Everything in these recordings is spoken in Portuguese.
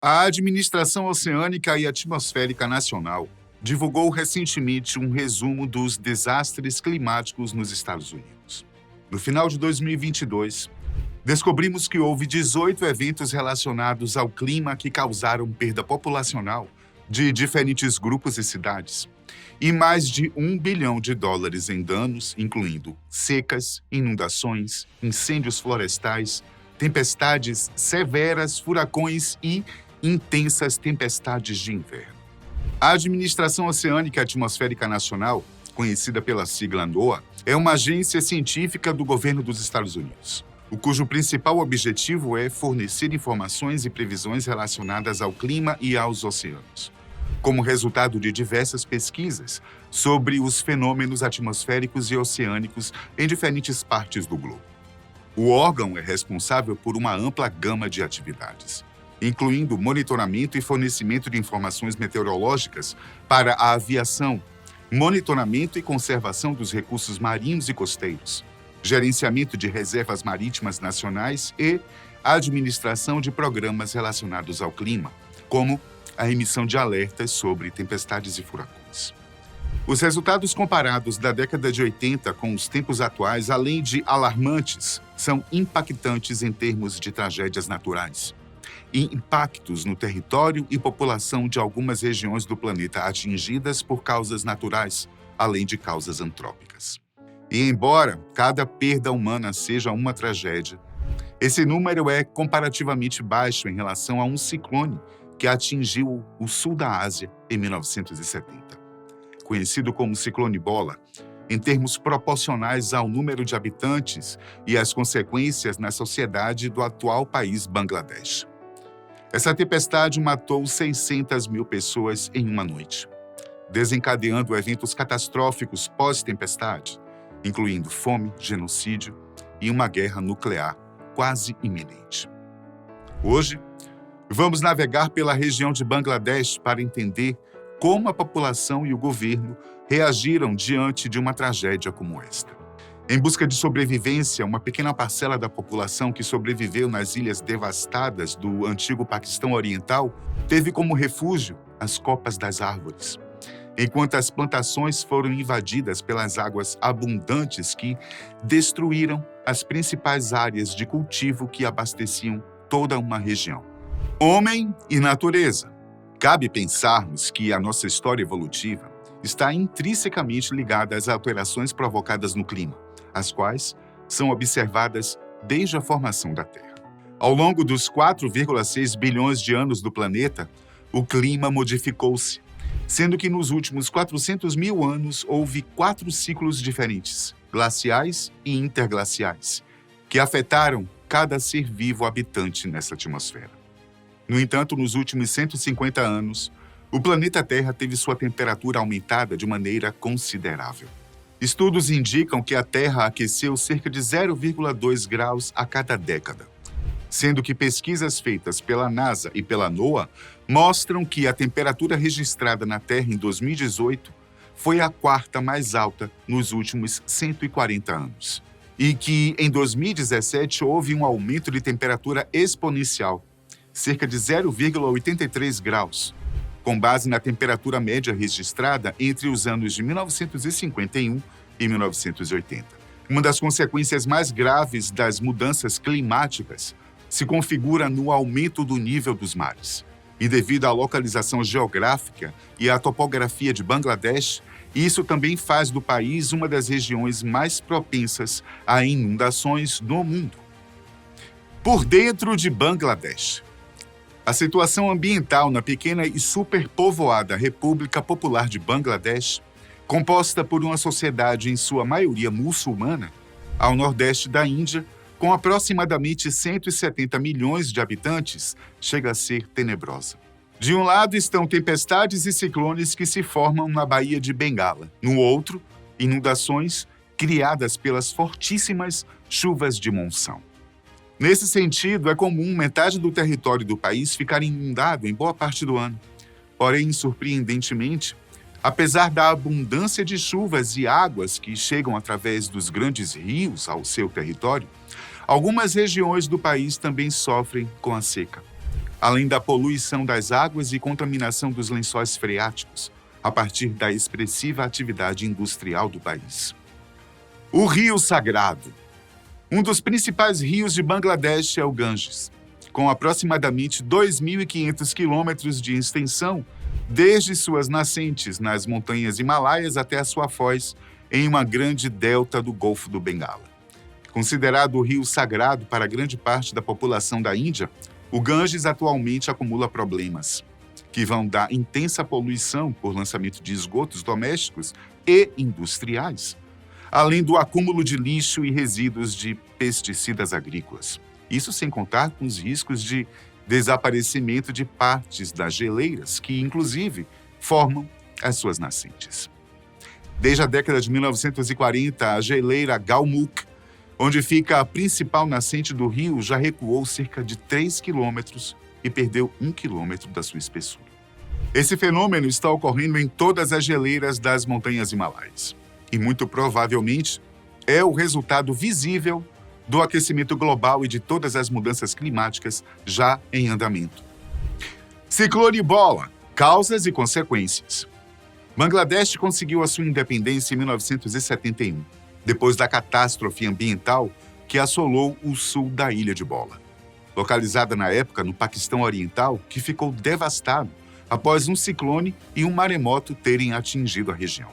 A Administração Oceânica e Atmosférica Nacional divulgou recentemente um resumo dos desastres climáticos nos Estados Unidos. No final de 2022, descobrimos que houve 18 eventos relacionados ao clima que causaram perda populacional de diferentes grupos e cidades, e mais de US$ 1 bilhão em danos, incluindo secas, inundações, incêndios florestais, tempestades severas, furacões e intensas tempestades de inverno. A Administração Oceânica e Atmosférica Nacional, conhecida pela sigla NOAA, é uma agência científica do governo dos Estados Unidos, cujo principal objetivo é fornecer informações e previsões relacionadas ao clima e aos oceanos, como resultado de diversas pesquisas sobre os fenômenos atmosféricos e oceânicos em diferentes partes do globo. O órgão é responsável por uma ampla gama de atividades, incluindo monitoramento e fornecimento de informações meteorológicas para a aviação, monitoramento e conservação dos recursos marinhos e costeiros, gerenciamento de reservas marítimas nacionais e administração de programas relacionados ao clima, como a emissão de alertas sobre tempestades e furacões. Os resultados comparados da década de 80 com os tempos atuais, além de alarmantes, são impactantes em termos de tragédias naturais e impactos no território e população de algumas regiões do planeta atingidas por causas naturais, além de causas antrópicas. E embora cada perda humana seja uma tragédia, esse número é comparativamente baixo em relação a um ciclone que atingiu o sul da Ásia em 1970. Conhecido como ciclone Bola, em termos proporcionais ao número de habitantes e às consequências na sociedade do atual país Bangladesh. Essa tempestade matou 600 mil pessoas em uma noite, desencadeando eventos catastróficos pós-tempestade, incluindo fome, genocídio e uma guerra nuclear quase iminente. Hoje, vamos navegar pela região de Bangladesh para entender como a população e o governo reagiram diante de uma tragédia como esta. Em busca de sobrevivência, uma pequena parcela da população que sobreviveu nas ilhas devastadas do antigo Paquistão Oriental teve como refúgio as copas das árvores, enquanto as plantações foram invadidas pelas águas abundantes que destruíram as principais áreas de cultivo que abasteciam toda uma região. Homem e natureza. Cabe pensarmos que a nossa história evolutiva está intrinsecamente ligada às alterações provocadas no clima, as quais são observadas desde a formação da Terra. Ao longo dos 4,6 bilhões de anos do planeta, o clima modificou-se, sendo que nos últimos 400 mil anos houve 4 ciclos diferentes, glaciais e interglaciais, que afetaram cada ser vivo habitante nessa atmosfera. No entanto, nos últimos 150 anos, o planeta Terra teve sua temperatura aumentada de maneira considerável. Estudos indicam que a Terra aqueceu cerca de 0,2 graus a cada década, sendo que pesquisas feitas pela NASA e pela NOAA mostram que a temperatura registrada na Terra em 2018 foi a 4ª mais alta nos últimos 140 anos, e que em 2017 houve um aumento de temperatura exponencial, cerca de 0,83 graus, com base na temperatura média registrada entre os anos de 1951 e 1980. Uma das consequências mais graves das mudanças climáticas se configura no aumento do nível dos mares. E devido à localização geográfica e à topografia de Bangladesh, isso também faz do país uma das regiões mais propensas a inundações no mundo. Por dentro de Bangladesh. A situação ambiental na pequena e superpovoada República Popular de Bangladesh, composta por uma sociedade em sua maioria muçulmana, ao nordeste da Índia, com aproximadamente 170 milhões de habitantes, chega a ser tenebrosa. De um lado estão tempestades e ciclones que se formam na Baía de Bengala. No outro, inundações criadas pelas fortíssimas chuvas de monção. Nesse sentido, é comum metade do território do país ficar inundado em boa parte do ano. Porém, surpreendentemente, apesar da abundância de chuvas e águas que chegam através dos grandes rios ao seu território, algumas regiões do país também sofrem com a seca, além da poluição das águas e contaminação dos lençóis freáticos, a partir da expressiva atividade industrial do país. O Rio Sagrado. Um dos principais rios de Bangladesh é o Ganges, com aproximadamente 2.500 quilômetros de extensão, desde suas nascentes nas montanhas Himalaias até a sua foz em uma grande delta do Golfo do Bengala. Considerado o rio sagrado para grande parte da população da Índia, o Ganges atualmente acumula problemas, que vão da intensa poluição por lançamento de esgotos domésticos e industriais, além do acúmulo de lixo e resíduos de pesticidas agrícolas. Isso sem contar com os riscos de desaparecimento de partes das geleiras, que, inclusive, formam as suas nascentes. Desde a década de 1940, a geleira Galmuk, onde fica a principal nascente do rio, já recuou cerca de 3 quilômetros e perdeu 1 quilômetro da sua espessura. Esse fenômeno está ocorrendo em todas as geleiras das montanhas Himalaias e, muito provavelmente, é o resultado visível do aquecimento global e de todas as mudanças climáticas já em andamento. Ciclone Bola, causas e consequências. Bangladesh conseguiu a sua independência em 1971, depois da catástrofe ambiental que assolou o sul da ilha de Bola, localizada na época no Paquistão Oriental, que ficou devastado após um ciclone e um maremoto terem atingido a região.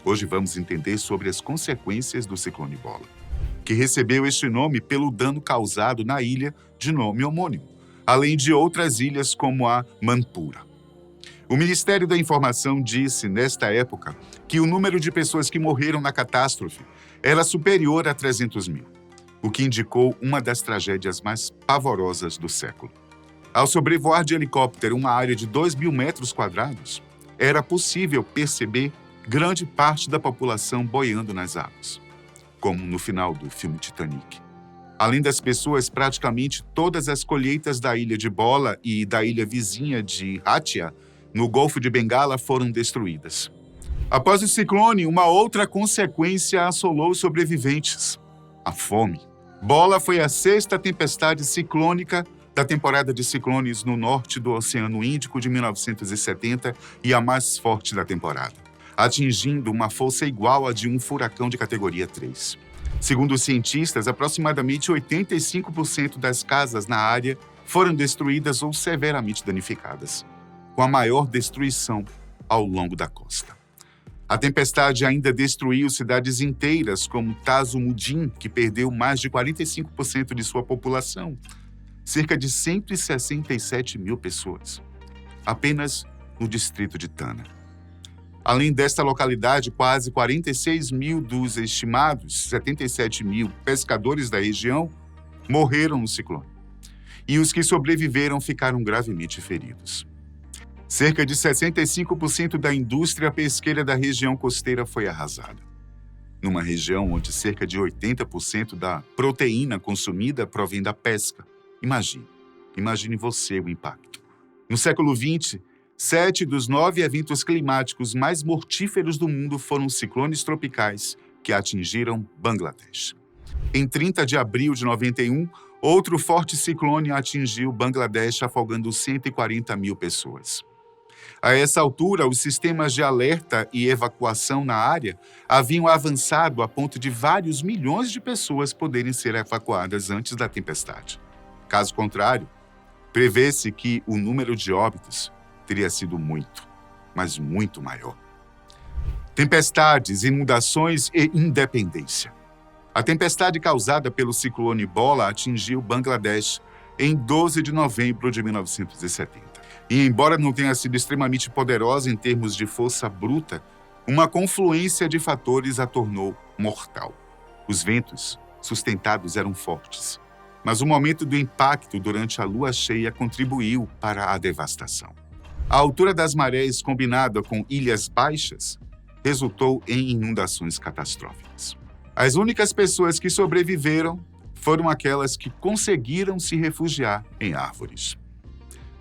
Hoje vamos entender sobre as consequências do ciclone Bola, que recebeu este nome pelo dano causado na ilha de nome homônimo, além de outras ilhas como a Manpura. O Ministério da Informação disse, nesta época, que o número de pessoas que morreram na catástrofe era superior a 300 mil, o que indicou uma das tragédias mais pavorosas do século. Ao sobrevoar de helicóptero uma área de 2.000 metros quadrados, era possível perceber grande parte da população boiando nas águas, como no final do filme Titanic. Além das pessoas, praticamente todas as colheitas da ilha de Bola e da ilha vizinha de Hatia, no Golfo de Bengala, foram destruídas. Após o ciclone, uma outra consequência assolou os sobreviventes: a fome. Bola foi a 6ª tempestade ciclônica da temporada de ciclones no norte do Oceano Índico de 1970 e a mais forte da temporada, atingindo uma força igual à de um furacão de categoria 3. Segundo os cientistas, aproximadamente 85% das casas na área foram destruídas ou severamente danificadas, com a maior destruição ao longo da costa. A tempestade ainda destruiu cidades inteiras, como Tazumuddin, que perdeu mais de 45% de sua população, cerca de 167 mil pessoas, apenas no distrito de Tana. Além desta localidade, quase 46 mil dos estimados 77 mil pescadores da região morreram no ciclone, e os que sobreviveram ficaram gravemente feridos. Cerca de 65% da indústria pesqueira da região costeira foi arrasada, numa região onde cerca de 80% da proteína consumida provém da pesca. Imagine você o impacto. No século XX, 7 dos 9 eventos climáticos mais mortíferos do mundo foram ciclones tropicais que atingiram Bangladesh. Em 30 de abril de 91, outro forte ciclone atingiu Bangladesh, afogando 140 mil pessoas. A essa altura, os sistemas de alerta e evacuação na área haviam avançado a ponto de vários milhões de pessoas poderem ser evacuadas antes da tempestade. Caso contrário, prevê-se que o número de óbitos teria sido muito, mas muito maior. Tempestades, inundações e independência. A tempestade causada pelo ciclone Bola atingiu Bangladesh em 12 de novembro de 1970. E, embora não tenha sido extremamente poderosa em termos de força bruta, uma confluência de fatores a tornou mortal. Os ventos sustentados eram fortes, mas o momento do impacto durante a lua cheia contribuiu para a devastação. A altura das marés, combinada com ilhas baixas, resultou em inundações catastróficas. As únicas pessoas que sobreviveram foram aquelas que conseguiram se refugiar em árvores.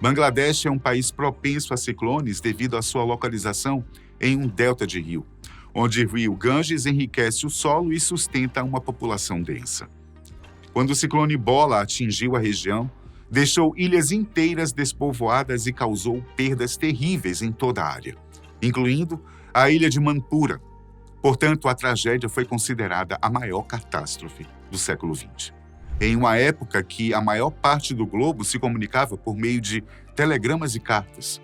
Bangladesh é um país propenso a ciclones devido à sua localização em um delta de rio, onde o rio Ganges enriquece o solo e sustenta uma população densa. Quando o ciclone Bola atingiu a região, deixou ilhas inteiras despovoadas e causou perdas terríveis em toda a área, incluindo a ilha de Manpura. Portanto, a tragédia foi considerada a maior catástrofe do século XX. Em uma época que a maior parte do globo se comunicava por meio de telegramas e cartas,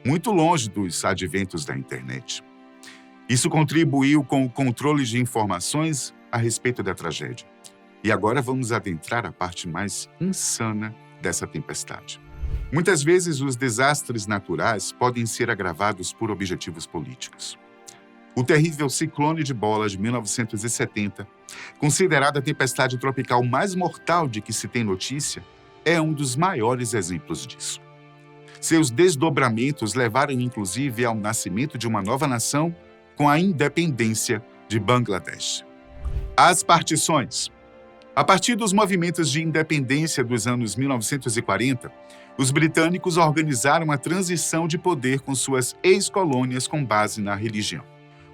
muito longe dos adventos da internet. Isso contribuiu com o controle de informações a respeito da tragédia. E agora vamos adentrar a parte mais insana dessa tempestade. Muitas vezes os desastres naturais podem ser agravados por objetivos políticos. O terrível ciclone de Bola de 1970, considerado a tempestade tropical mais mortal de que se tem notícia, é um dos maiores exemplos disso. Seus desdobramentos levaram inclusive ao nascimento de uma nova nação com a independência de Bangladesh. As partições. A partir dos movimentos de independência dos anos 1940, os britânicos organizaram a transição de poder com suas ex-colônias com base na religião.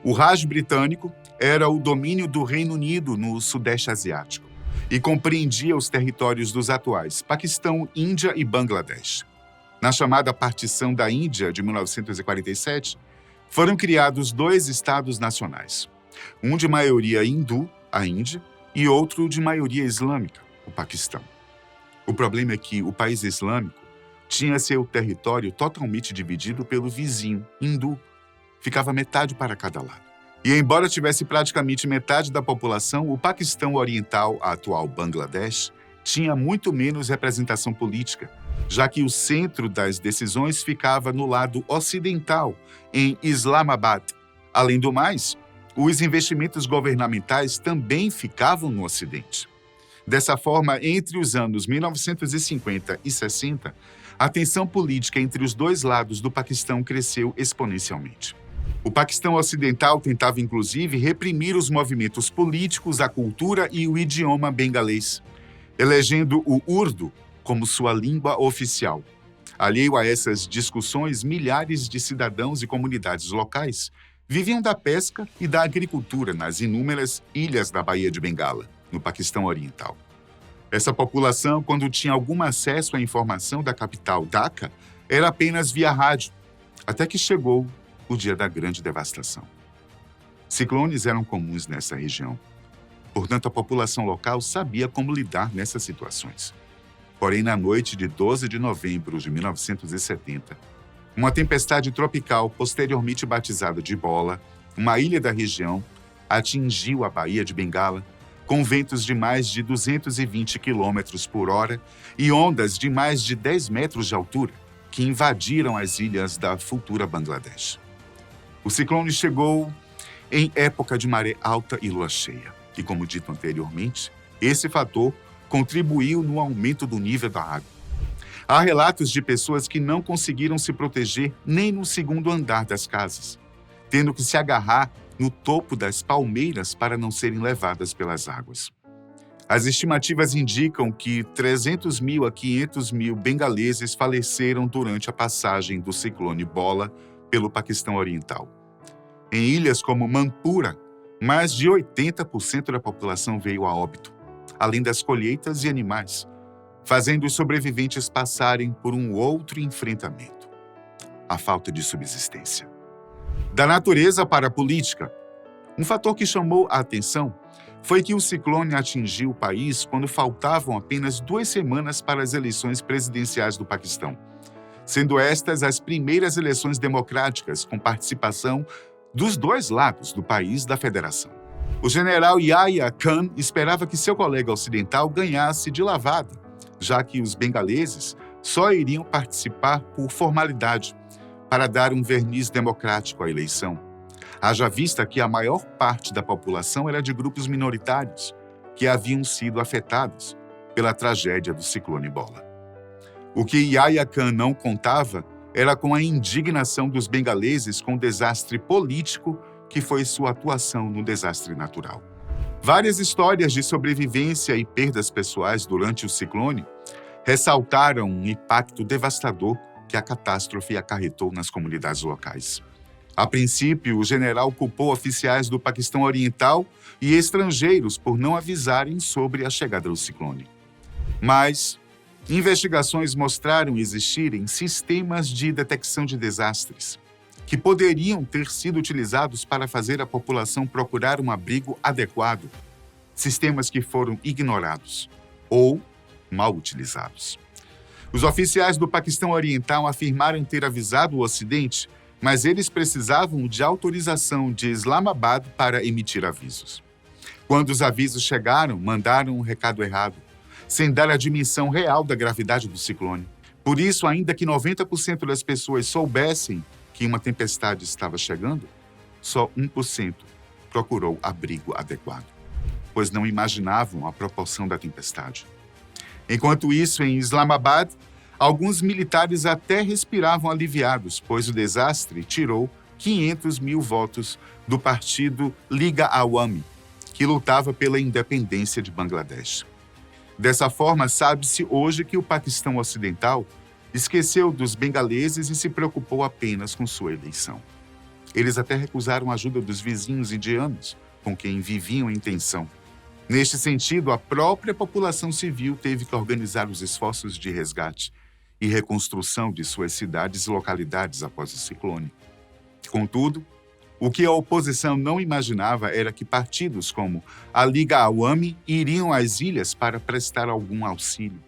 O Raj britânico era o domínio do Reino Unido no Sudeste Asiático e compreendia os territórios dos atuais Paquistão, Índia e Bangladesh. Na chamada Partição da Índia de 1947, foram criados 2 estados nacionais, um de maioria hindu, a Índia, e outro de maioria islâmica, o Paquistão. O problema é que o país islâmico tinha seu território totalmente dividido pelo vizinho hindu. Ficava metade para cada lado. E embora tivesse praticamente metade da população, o Paquistão Oriental, a atual Bangladesh, tinha muito menos representação política, já que o centro das decisões ficava no lado ocidental, em Islamabad. Além do mais, os investimentos governamentais também ficavam no Ocidente. Dessa forma, entre os anos 1950 e 60, a tensão política entre os 2 lados do Paquistão cresceu exponencialmente. O Paquistão Ocidental tentava, inclusive, reprimir os movimentos políticos, a cultura e o idioma bengalês, elegendo o Urdu como sua língua oficial. Alheio a essas discussões, milhares de cidadãos e comunidades locais viviam da pesca e da agricultura nas inúmeras ilhas da Baía de Bengala, no Paquistão Oriental. Essa população, quando tinha algum acesso à informação da capital, Dhaka, era apenas via rádio, até que chegou o dia da grande devastação. Ciclones eram comuns nessa região. Portanto, a população local sabia como lidar nessas situações. Porém, na noite de 12 de novembro de 1970, uma tempestade tropical, posteriormente batizada de Bola, uma ilha da região, atingiu a Baía de Bengala com ventos de mais de 220 km por hora e ondas de mais de 10 metros de altura, que invadiram as ilhas da futura Bangladesh. O ciclone chegou em época de maré alta e lua cheia. E, como dito anteriormente, esse fator contribuiu no aumento do nível da água. Há relatos de pessoas que não conseguiram se proteger nem no segundo andar das casas, tendo que se agarrar no topo das palmeiras para não serem levadas pelas águas. As estimativas indicam que 300 mil a 500 mil bengaleses faleceram durante a passagem do ciclone Bola pelo Paquistão Oriental. Em ilhas como Manpura, mais de 80% da população veio a óbito, além das colheitas e animais, fazendo os sobreviventes passarem por um outro enfrentamento: a falta de subsistência. Da natureza para a política, um fator que chamou a atenção foi que o ciclone atingiu o país quando faltavam apenas 2 semanas para as eleições presidenciais do Paquistão, sendo estas as primeiras eleições democráticas com participação dos 2 lados do país da federação. O general Yahya Khan esperava que seu colega ocidental ganhasse de lavada, já que os bengaleses só iriam participar por formalidade, para dar um verniz democrático à eleição. Haja vista que a maior parte da população era de grupos minoritários, que haviam sido afetados pela tragédia do ciclone Bola. O que Yahya Khan não contava era com a indignação dos bengaleses com o desastre político que foi sua atuação no desastre natural. Várias histórias de sobrevivência e perdas pessoais durante o ciclone ressaltaram um impacto devastador que a catástrofe acarretou nas comunidades locais. A princípio, o general culpou oficiais do Paquistão Oriental e estrangeiros por não avisarem sobre a chegada do ciclone. Mas Investigações mostraram existirem sistemas de detecção de desastres que poderiam ter sido utilizados para fazer a população procurar um abrigo adequado, sistemas que foram ignorados ou mal utilizados. Os oficiais do Paquistão Oriental afirmaram ter avisado o Ocidente, mas eles precisavam de autorização de Islamabad para emitir avisos. Quando os avisos chegaram, mandaram um recado errado, sem dar a dimensão real da gravidade do ciclone. Por isso, ainda que 90% das pessoas soubessem que uma tempestade estava chegando, só 1% procurou abrigo adequado, pois não imaginavam a proporção da tempestade. Enquanto isso, em Islamabad, alguns militares até respiravam aliviados, pois o desastre tirou 500 mil votos do partido Liga Awami, que lutava pela independência de Bangladesh. Dessa forma, sabe-se hoje que o Paquistão Ocidental esqueceu dos bengaleses e se preocupou apenas com sua eleição. Eles até recusaram a ajuda dos vizinhos indianos, com quem viviam em tensão. Neste sentido, a própria população civil teve que organizar os esforços de resgate e reconstrução de suas cidades e localidades após o ciclone. Contudo, o que a oposição não imaginava era que partidos como a Liga Awami iriam às ilhas para prestar algum auxílio.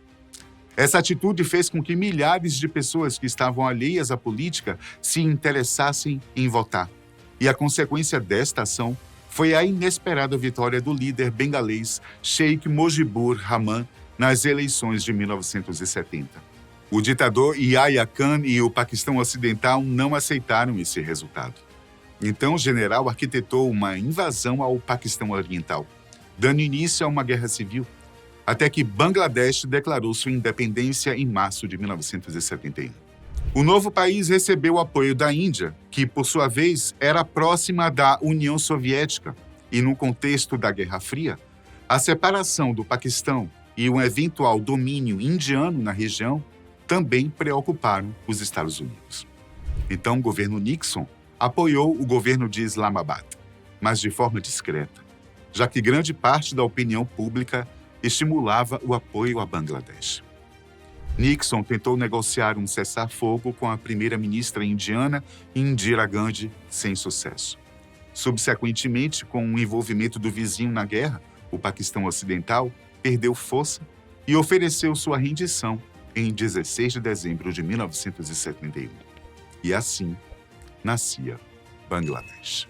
Essa atitude fez com que milhares de pessoas que estavam alheias à política se interessassem em votar. E a consequência desta ação foi a inesperada vitória do líder bengalês Sheikh Mujibur Rahman nas eleições de 1970. O ditador Yahya Khan e o Paquistão Ocidental não aceitaram esse resultado. Então, o general arquitetou uma invasão ao Paquistão Oriental, dando início a uma guerra civil, até que Bangladesh declarou sua independência em março de 1971. O novo país recebeu o apoio da Índia, que, por sua vez, era próxima da União Soviética, e no contexto da Guerra Fria, a separação do Paquistão e um eventual domínio indiano na região também preocuparam os Estados Unidos. Então, o governo Nixon apoiou o governo de Islamabad, mas de forma discreta, já que grande parte da opinião pública estimulava o apoio a Bangladesh. Nixon tentou negociar um cessar-fogo com a primeira-ministra indiana Indira Gandhi, sem sucesso. Subsequentemente, com o envolvimento do vizinho na guerra, o Paquistão Ocidental perdeu força e ofereceu sua rendição em 16 de dezembro de 1971. E assim, nascia Bangladesh.